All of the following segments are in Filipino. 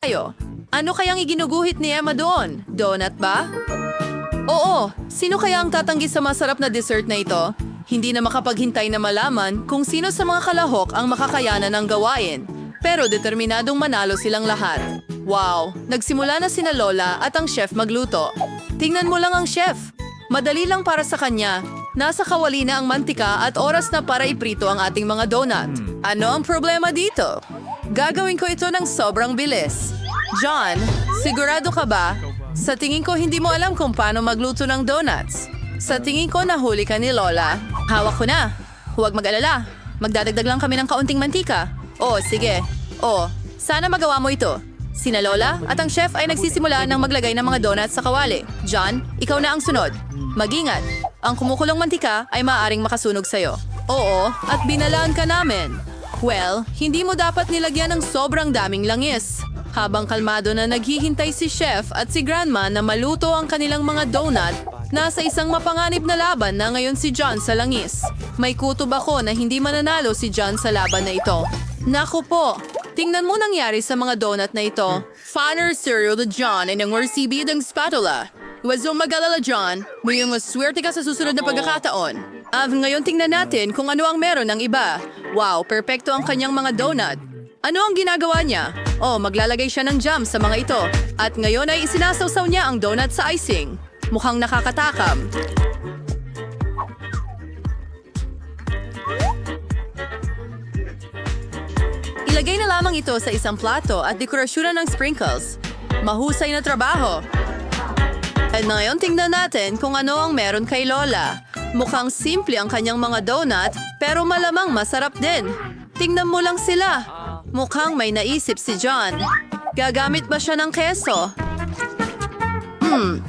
tayo. Ano kayang iginuguhit ni Emma doon? Donut ba? Oo, sino kaya ang tatanggi sa masarap na dessert na ito? Hindi na makapaghintay na malaman kung sino sa mga kalahok ang makakayanan ng gawain. Pero determinadong manalo silang lahat. Wow, nagsimula na sina Lola at ang chef magluto. Tingnan mo lang ang chef. Madali lang para sa kanya. Nasa kawali na ang mantika at oras na para iprito ang ating mga donut. Ano ang problema dito? Gagawin ko ito ng sobrang bilis. John, sigurado ka ba? Sa tingin ko hindi mo alam kung paano magluto ng donuts. Sa tingin ko nahuli ka ni Lola. Hawak ko na. Huwag mag-alala. Magdadagdag lang kami ng kaunting mantika. Oh, sige. Oh, sana magawa mo ito. Sina Lola at ang chef ay nagsisimula ng maglagay ng mga donuts sa kawali. John, ikaw na ang sunod. Mag-ingat. Ang kumukulong mantika ay maaaring makasunog sa'yo. Oo, at binalaan ka namin. Well, hindi mo dapat nilagyan ng sobrang daming langis. Habang kalmado na naghihintay si chef at si grandma na maluto ang kanilang mga donut, nasa isang mapanganib na laban na ngayon si John sa langis. May kutob ako na hindi mananalo si John sa laban na ito. Naku po, tingnan mo nangyari sa mga donut na ito. Fanner cereal to John ay nang receive ng spatula. Huwag mong mag-alala, John. Ngayon maswerte ka sa susunod na pagkakataon. Ngayon tingnan natin kung ano ang meron ng iba. Wow, perpekto ang kanyang mga donut. Ano ang ginagawa niya? Oh, maglalagay siya ng jam sa mga ito. At ngayon ay isinasawsaw niya ang donut sa icing. Mukhang nakakatakam. Ilagay na lamang ito sa isang plato at dekorasyonan ng sprinkles. Mahusay na trabaho. At ngayon tingnan natin kung ano ang meron kay Lola. Mukhang simple ang kanyang mga donut, pero malamang masarap din. Tingnan mo lang sila. Mukhang may naisip si John. Gagamit ba siya ng keso?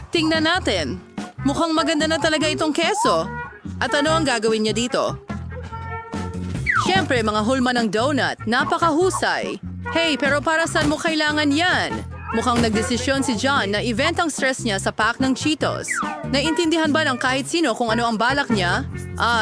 Tingnan natin. Mukhang maganda na talaga itong keso. At ano ang gagawin niya dito? Siyempre, mga hulma ng donut. Napakahusay. Hey, pero para saan mo kailangan yan? Mukhang nagdesisyon si John na event ang stress niya sa pack ng Cheetos. Naintindihan ba ng kahit sino kung ano ang balak niya?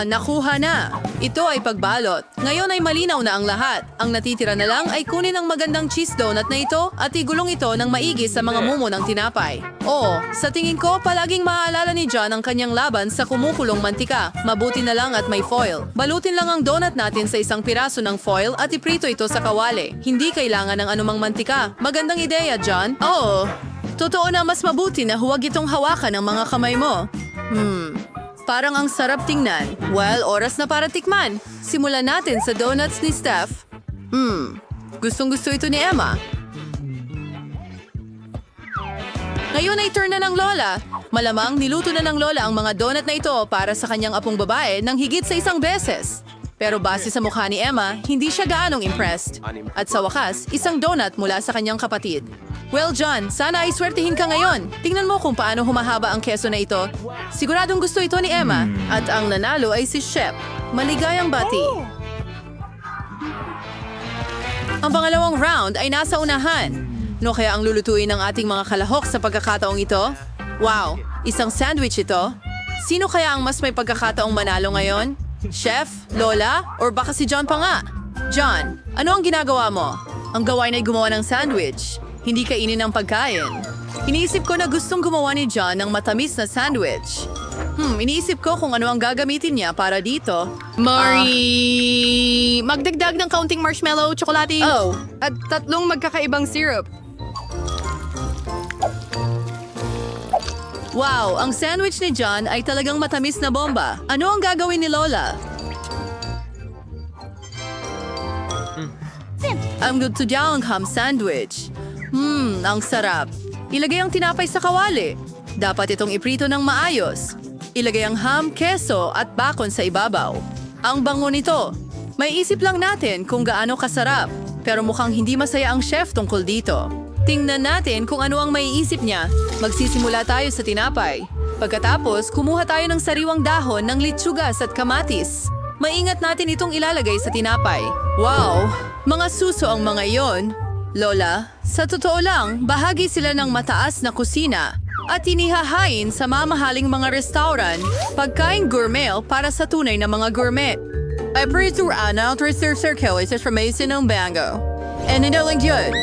Nakuha na. Ito ay pagbalot. Ngayon ay malinaw na ang lahat. Ang natitira na lang ay kunin ang magandang cheese donut na ito at igulong ito ng maigi sa mga mumo ng tinapay. Oo, sa tingin ko, palaging maaalala ni John ang kanyang laban sa kumukulong mantika. Mabuti na lang at may foil. Balutin lang ang donut natin sa isang piraso ng foil at iprito ito sa kawali. Hindi kailangan ng anumang mantika. Magandang ideya, John. Oo. Totoo na mas mabuti na huwag itong hawakan ng mga kamay mo. Parang ang sarap tingnan. Well, oras na para tikman. Simulan natin sa donuts ni Steph. Gustong-gusto ito ni Emma. Ngayon ay turn na ng Lola. Malamang niluto na ng Lola ang mga donut na ito para sa kanyang apong babae ng higit sa isang beses. Pero base sa mukha ni Emma, hindi siya gaanong impressed. At sa wakas, isang donut mula sa kanyang kapatid. Well, John, sana ay swertihin ka ngayon. Tingnan mo kung paano humahaba ang keso na ito. Siguradong gusto ito ni Emma. At ang nanalo ay si Chef. Maligayang bati. Ang pangalawang round ay nasa unahan. No kaya ang lulutuin ng ating mga kalahok sa pagkakataong ito? Wow, isang sandwich ito? Sino kaya ang mas may pagkakataong manalo ngayon? Chef? Lola? Or baka si John pa nga? John, ano ang ginagawa mo? Ang gawain ay gumawa ng sandwich. Hindi kainin ang pagkain. Iniisip ko na gustong gumawa ni John ng matamis na sandwich. Iniisip ko kung ano ang gagamitin niya para dito. Mari, magdagdag ng kaunting marshmallow, tsokolate, at 3 magkakaibang syrup. Wow, ang sandwich ni John ay talagang matamis na bomba. Ano ang gagawin ni Lola? I'm good to ang ham sandwich. Ang sarap. Ilagay ang tinapay sa kawali. Dapat itong iprito ng maayos. Ilagay ang ham, keso at bacon sa ibabaw. Ang bango nito. May isip lang natin kung gaano kasarap. Pero mukhang hindi masaya ang chef tungkol dito. Tingnan natin kung ano ang maiisip niya. Magsisimula tayo sa tinapay. Pagkatapos, kumuha tayo ng sariwang dahon ng litsugas at kamatis. Maingat natin itong ilalagay sa tinapay. Wow! Mga suso ang mga iyon. Lola, sa totoo lang, bahagi sila ng mataas na kusina at inihahain sa mamahaling mga restaurant, pagkain gourmet para sa tunay na mga gourmet. Ay prito ana, 3 circle is from Mason ng Bango. And hindi lang yun.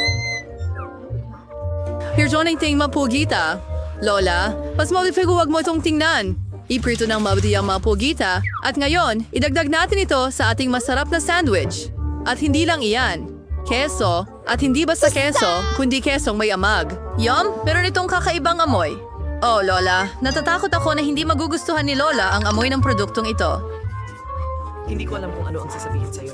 Here's one ting mapugita. Lola, mas mabuti huwag mo itong tingnan. Iprito ng mabuti ang mapugita at ngayon, idagdag natin ito sa ating masarap na sandwich. At hindi lang iyan. Keso, at hindi basta keso, kundi kesong may amag. Yum, meron itong kakaibang amoy. Oh, Lola, natatakot ako na hindi magugustuhan ni Lola ang amoy ng produktong ito. Hindi ko alam kung ano ang sasabihin sa'yo.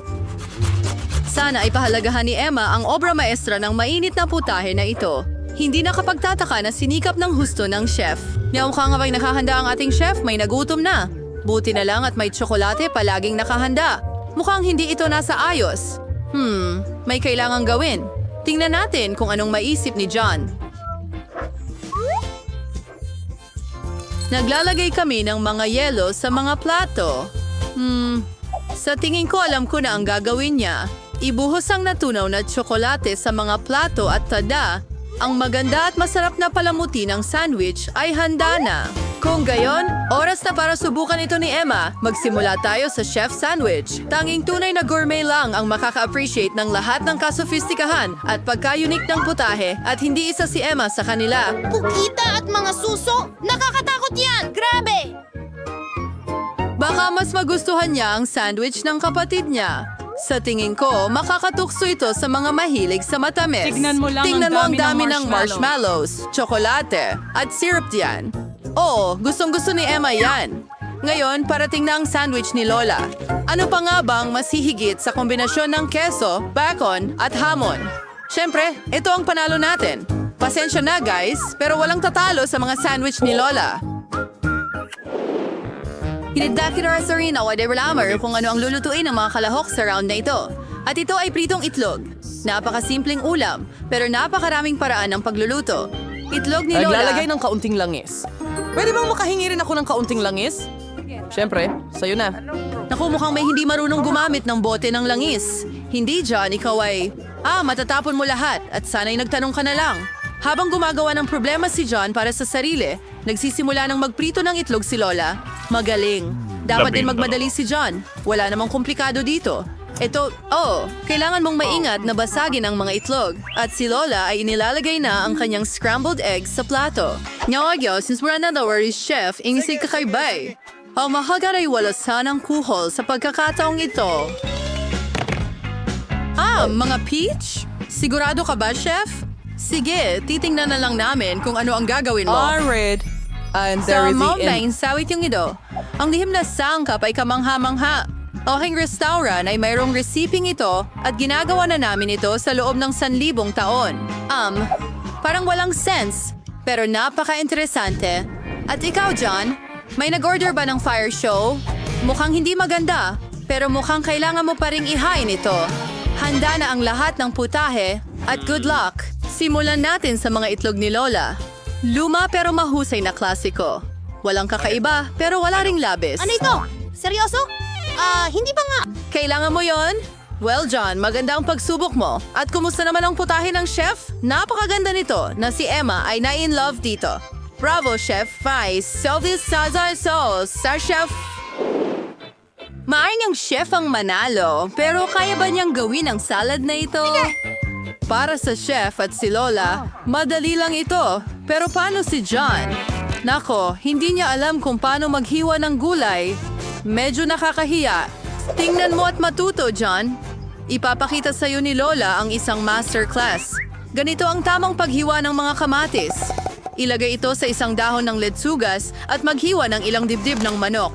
Sana ay pahalagahan ni Emma ang obra maestra ng mainit na putahe na ito. Hindi nakapagtataka na sinikap ng husto ng chef. Mukhang kapag nakahanda ang ating chef, may nagutom na. Buti na lang at may tsokolate palaging nakahanda. Mukhang hindi ito nasa ayos. May kailangang gawin. Tingnan natin kung anong maisip ni John. Naglalagay kami ng mga yelo sa mga plato. Sa tingin ko alam ko na ang gagawin niya. Ibuhos ang natunaw na tsokolate sa mga plato at tada. Ang maganda at masarap na palamuti ng sandwich ay handa na. Kung gayon, oras na para subukan ito ni Emma. Magsimula tayo sa chef sandwich. Tanging tunay na gourmet lang ang makaka-appreciate ng lahat ng kasofistikahan at pagka-unique ng putahe at hindi isa si Emma sa kanila. Pukita at mga suso? Nakakatakot yan! Grabe! Baka mas magustuhan niya ang sandwich ng kapatid niya. Sa tingin ko, makakatukso ito sa mga mahilig sa matamis. Tignan mo lang ang dami ng marshmallows, tsokolate, at syrup diyan. Oo, gustong-gusto ni Emma yan. Ngayon, parating na ang sandwich ni Lola. Ano pa nga bang mas hihigit sa kombinasyon ng keso, bacon, at hamon? Siyempre, ito ang panalo natin. Pasensya na guys, pero walang tatalo sa mga sandwich ni Lola. Hinidakira sa rin na wade relamer kung ano ang lulutuin ng mga kalahok sa round na ito. At ito ay pritong itlog. Napakasimpleng ulam, pero napakaraming paraan ng pagluluto. Itlog ni Lola. Naglalagay ng kaunting langis. Pwede bang makahingi rin ako ng kaunting langis? Siyempre, sa'yo na. Naku, mukhang may hindi marunong gumamit ng bote ng langis. Hindi, John, ikaw ay... matatapon mo lahat at sana'y nagtanong ka na lang. Habang gumagawa ng problema si John para sa sarili, nagsisimula ng magprito ng itlog si Lola. Magaling. Dapat din magmadali si John. Wala namang komplikado dito. Kailangan mong maingat na basagin ang mga itlog. At si Lola ay inilalagay na ang kanyang scrambled eggs sa plato. Nyawagyo, since we're another chef, ingisig ka kay Bay. Ang mahagar ay wala sanang kuhol sa pagkakataong ito. Mga peach? Sigurado ka ba, chef? Sige, titingnan na lang namin kung ano ang gagawin mo. Alright. And there Sa is the mountain, sawit yung ito. Ang lihim na sangkap ay kamangha-mangha. Aking restaurant ay mayroong resiping ito at ginagawa na namin ito sa loob ng 1,000 taon. Parang walang sense, pero napaka-interesante. At ikaw, John, may nag-order ba ng fire show? Mukhang hindi maganda, pero mukhang kailangan mo pa ring ihain ito. Handa na ang lahat ng putahe at good luck. Simulan natin sa mga itlog ni Lola. Luma pero mahusay na klasiko. Walang kakaiba pero wala ring labis. Ano ito? Seryoso? Hindi ba nga? Kailangan mo yon? Well, John, maganda ang pagsubok mo. At kumusta naman ang putahe ng chef? Napakaganda nito na si Emma ay na-in love dito. Bravo, Chef Fai. Selfies sa chef. Maaring ang chef ang manalo, pero kaya ba niyang gawin ang salad na ito? Para sa chef at si Lola, madali lang ito. Pero paano si John? Nako, hindi niya alam kung paano maghiwa ng gulay. Medyo nakakahiya. Tingnan mo at matuto, John. Ipapakita sa iyo ni Lola ang isang masterclass. Ganito ang tamang paghiwa ng mga kamatis. Ilagay ito sa isang dahon ng letsugas at maghiwa ng ilang dibdib ng manok.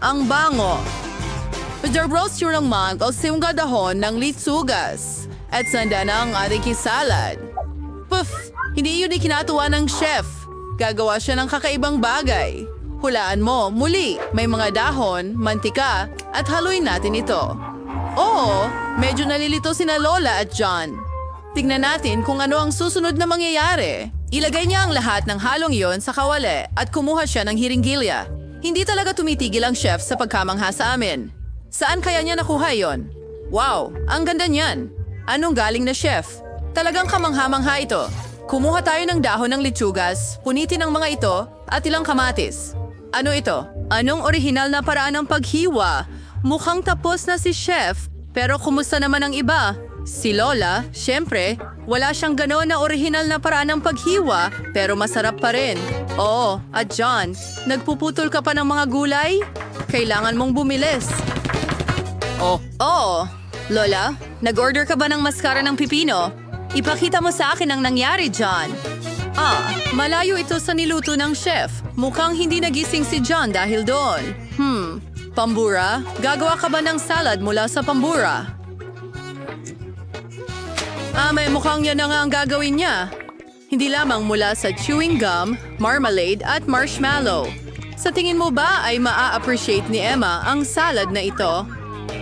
Ang bango. Roast yun ng manok o simga dahon ng litsugas. At sanda na ang ating salad. Puff! Hindi yun ikinatuwa ng chef. Gagawa siya ng kakaibang bagay. Hulaan mo, muli, may mga dahon, mantika, at haluin natin ito. Oo, medyo nalilito sina Lola at John. Tingnan natin kung ano ang susunod na mangyayari. Ilagay niya ang lahat ng halong iyon sa kawali at kumuha siya ng hiringgilya. Hindi talaga tumitigil ang chef sa pagkamangha sa amin. Saan kaya niya nakuha yon? Wow, ang ganda niyan. Anong galing na chef? Talagang kamangha-mangha ito. Kumuha tayo ng dahon ng litsugas, punitin ang mga ito at ilang kamatis. Ano ito? Anong orihinal na paraan ng paghiwa? Mukhang tapos na si chef, pero kumusta naman ang iba? Si Lola, syempre, wala siyang gano'n na orihinal na paraan ng paghiwa, pero masarap pa rin. Oo, at John, nagpuputol ka pa ng mga gulay? Kailangan mong bumilis. Oo, Lola, nag-order ka ba ng maskara ng pipino? Ipakita mo sa akin ang nangyari, John. Malayo ito sa niluto ng chef. Mukhang hindi nagising si John dahil doon. Pambura? Gagawa ka ba ng salad mula sa pambura? May mukhang yan na nga ang gagawin niya. Hindi lamang mula sa chewing gum, marmalade at marshmallow. Sa tingin mo ba ay maa-appreciate ni Emma ang salad na ito?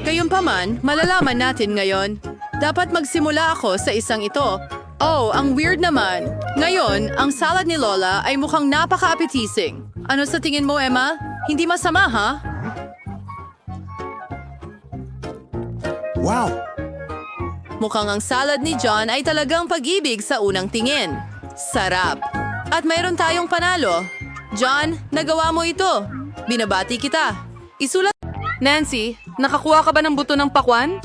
Gayunpaman, malalaman natin ngayon. Dapat magsimula ako sa isang ito. Oh, ang weird naman. Ngayon, ang salad ni Lola ay mukhang napaka-appetizing. Ano sa tingin mo, Emma? Hindi masama, ha? Wow! Mukhang ang salad ni John ay talagang pag-ibig sa unang tingin. Sarap. At mayroon tayong panalo. John, nagawa mo ito. Binabati kita. Isulat... Nancy, nakakuha ka ba ng buto ng pakwan?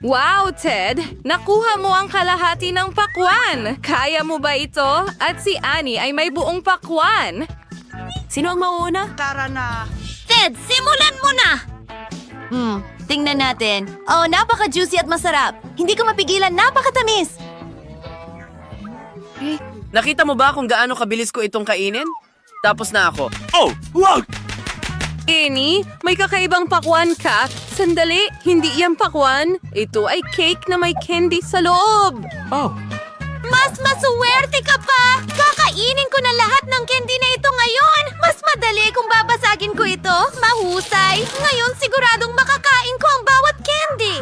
Wow, Ted! Nakuha mo ang kalahati ng pakwan! Kaya mo ba ito? At si Annie ay may buong pakwan! Sino ang mauuna? Ted, simulan mo na! Tingnan natin. Oh, napaka-juicy at masarap. Hindi ko mapigilan, napakatamis. Nakita mo ba kung gaano kabilis ko itong kainin? Tapos na ako. Oh, wag! Annie, may kakaibang pakwan ka? Sandali, hindi yan pakwan. Ito ay cake na may candy sa loob. Oh, Mas masuwerte ka pa! Kakainin ko na lahat ng candy na ito ngayon! Mas madali kung babasagin ko ito. Mahusay! Ngayon siguradong makakain ko ang bawat candy!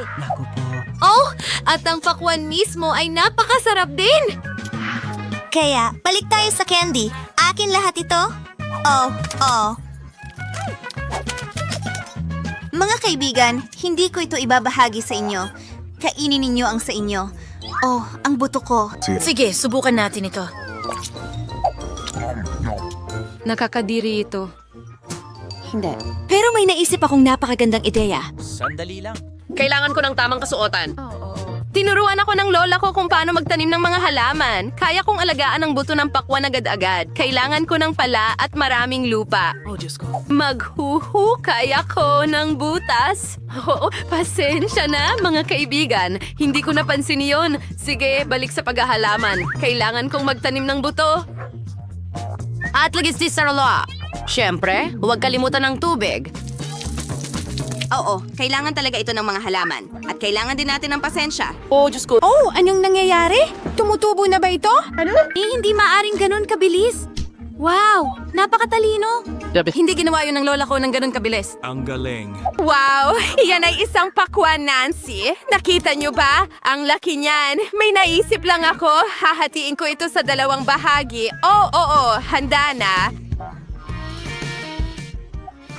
Oh, at ang pakwan mismo ay napakasarap din! Kaya, balik tayo sa candy. Akin lahat ito? Oh. Mga kaibigan, hindi ko ito ibabahagi sa inyo. Kainin ninyo ang sa inyo. Oh, ang buto ko. Sige, subukan natin ito. Nakakadiri ito. Pero may naisip akong napakagandang ideya. sandali lang. Kailangan ko ng tamang kasuotan. Tinuruan ako ng lola ko kung paano magtanim ng mga halaman. Kaya kong alagaan ang buto ng pakwan agad-agad. Kailangan ko ng pala at maraming lupa. Oh, Diyos ko. Maghuhukay ako ng butas. Oh, pasensya na, mga kaibigan. Hindi ko napansin yon. Sige, balik sa paghahalaman. Kailangan kong magtanim ng buto. At lagis di sarala. Siyempre, huwag kalimutan ng tubig. Oo, kailangan talaga ito ng mga halaman. At kailangan din natin ng pasensya. Oh, Diyos ko. Oh, anong nangyayari? Tumutubo na ba ito? Ano? Hindi maaring ganun kabilis. Wow, napakatalino. Hindi ginawa yun ng lola ko ng ganun kabilis. Ang galing. Wow! Iyan ay isang pakwan, Nancy. Nakita niyo ba? Ang laki niyan. May naisip lang ako. Hahatiin ko ito sa dalawang bahagi. Oo, handa na.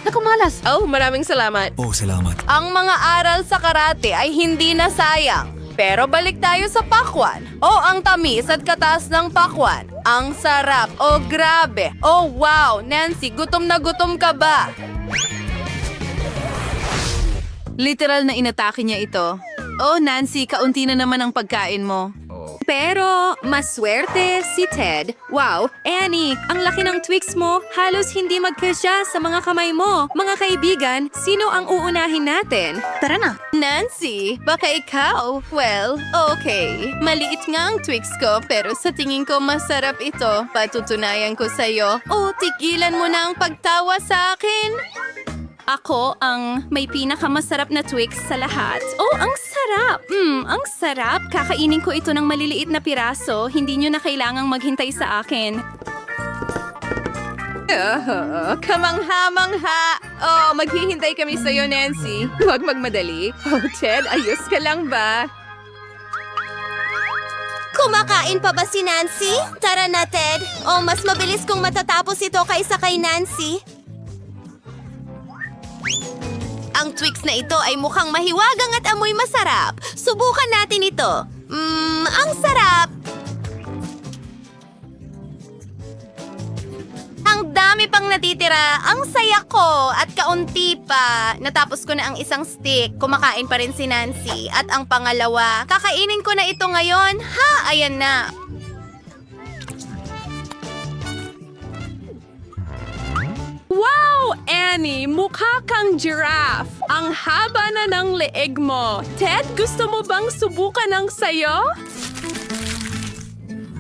Nakumalas. Oh, maraming salamat. Oh, salamat. Ang mga aral sa karate ay hindi na sayang. Pero balik tayo sa pakwan. Oh, ang tamis at katas ng pakwan. Ang sarap. Oh, grabe. Oh, wow. Nancy, gutom na gutom ka ba? Literal na inatake niya ito. Oh, Nancy, kaunti na naman ang pagkain mo. Pero, maswerte si Ted. Wow, Annie, ang laki ng Twix mo. Halos hindi magkasya sa mga kamay mo. Mga kaibigan, sino ang uunahin natin? Tara na. Nancy, baka ikaw? Well, okay. Maliit nga ang Twix ko, pero sa tingin ko masarap ito. Patutunayan ko sa'yo. Oh, tigilan mo na ang pagtawa sa akin. Ako ang may pinakamasarap na Twix sa lahat. Oh, ang sarap! Ang sarap. Kakainin ko ito ng maliliit na piraso. Hindi nyo na kailangang maghintay sa akin. Kamangha-mangha! Oh, maghihintay kami sa'yo, Nancy. Huwag magmadali. Oh, Ted, ayos ka lang ba? Kumakain pa ba si Nancy? Tara na, Ted. Oh, mas mabilis kong matatapos ito kaysa kay Nancy. Ang Twix na ito ay mukhang mahiwagang at amoy masarap. Subukan natin ito. Ang sarap! Ang dami marami pang natitira. Ang saya ko at kaunti pa. Natapos ko na ang isang stick. Kumakain pa rin si Nancy. At ang pangalawa, kakainin ko na ito ngayon. Ha, ayan na. Wow, Annie! Mukha kang giraffe. Ang haba na ng leeg mo. Ted, gusto mo bang subukan ng sayo?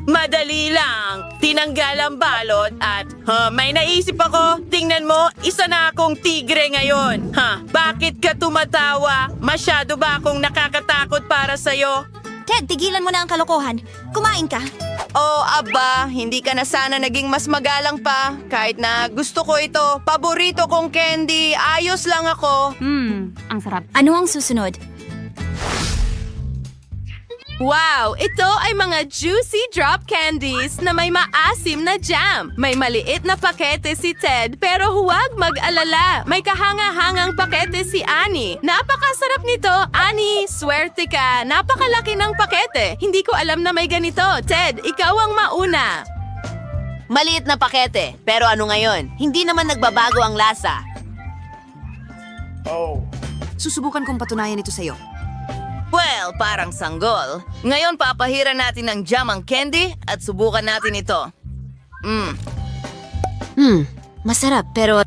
Madali lang. Tinanggal ang balot at may naisip ako. Tingnan mo, isa na akong tigre ngayon. Bakit ka tumatawa? Masyado ba akong nakakatakot para sa'yo? Ted, tigilan mo na ang kalokohan. Kumain ka. Oh, aba, hindi ka na sana naging mas magalang pa. Kahit na gusto ko ito, paborito kong candy, ayos lang ako. Ano ang susunod? Wow! Ito ay mga juicy drop candies na may maasim na jam. May maliit na pakete si Ted, pero huwag mag-alala. May kahanga-hangang pakete si Annie. Napakasarap nito, Annie! Swerte ka! Napakalaki ng pakete. Hindi ko alam na may ganito. Ted, ikaw ang mauna. Maliit na pakete, pero ano ngayon? Hindi naman nagbabago ang lasa. Susubukan kong patunayan ito sa'yo. Well, parang sanggol. Ngayon papahiran natin ng jam ang candy at subukan natin ito. Masarap pero...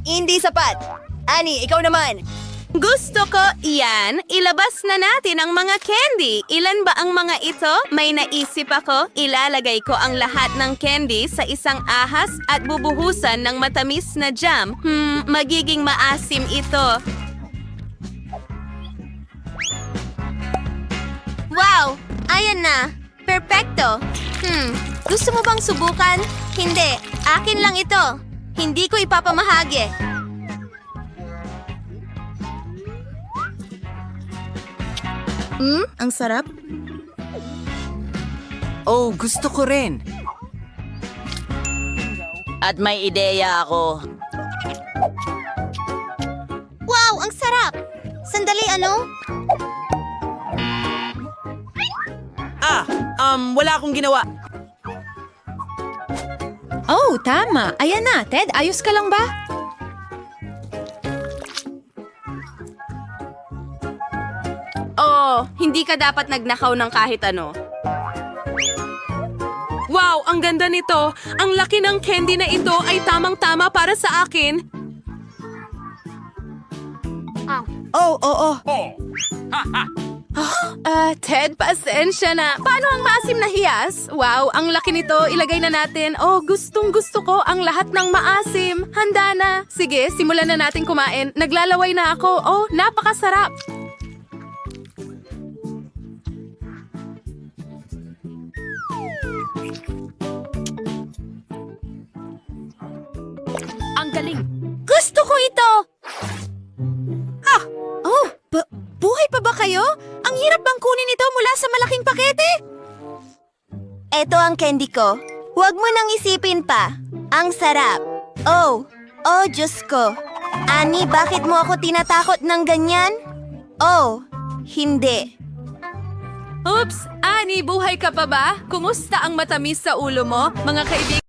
Hindi sapat. Annie, ikaw naman. Gusto ko iyan. Ilabas na natin ang mga candy. Ilan ba ang mga ito? May naisip ako. Ilalagay ko ang lahat ng candy sa isang ahas at bubuhusan ng matamis na jam. Magiging maasim ito. Wow! Ayan na. Perpekto. Gusto mo bang subukan? Hindi. Akin lang ito. Hindi ko ipapamahagi. Ang sarap. Oh, gusto ko rin. At may ideya ako. Wow! Ang sarap! Sandali, ano? Wala akong ginawa. Oh, tama. Ayan na, Ted. Ayos ka lang ba? Oh, hindi ka dapat nagnakaw ng kahit ano. Wow, ang ganda nito. Ang laki ng candy na ito ay tamang-tama para sa akin. Ted, pasensya na. Paano ang maasim na hiyas? Wow, ang laki nito. Ilagay na natin. Oh, gustong-gusto ko ang lahat ng maasim. Handa na. Sige, simulan na natin kumain. Naglalaway na ako. Oh, napakasarap. Ang galing. Gusto ko ito! Oh, buhay pa ba kayo? Ang hirap bang kunin ito mula sa malaking pakete? Ito ang candy ko. Huwag mo nang isipin pa. Ang sarap. Oh, Diyos ko. Annie, bakit mo ako tinatakot ng ganyan? Oh, hindi. Oops! Annie, buhay ka pa ba? Kumusta ang matamis sa ulo mo? Mga kaibigan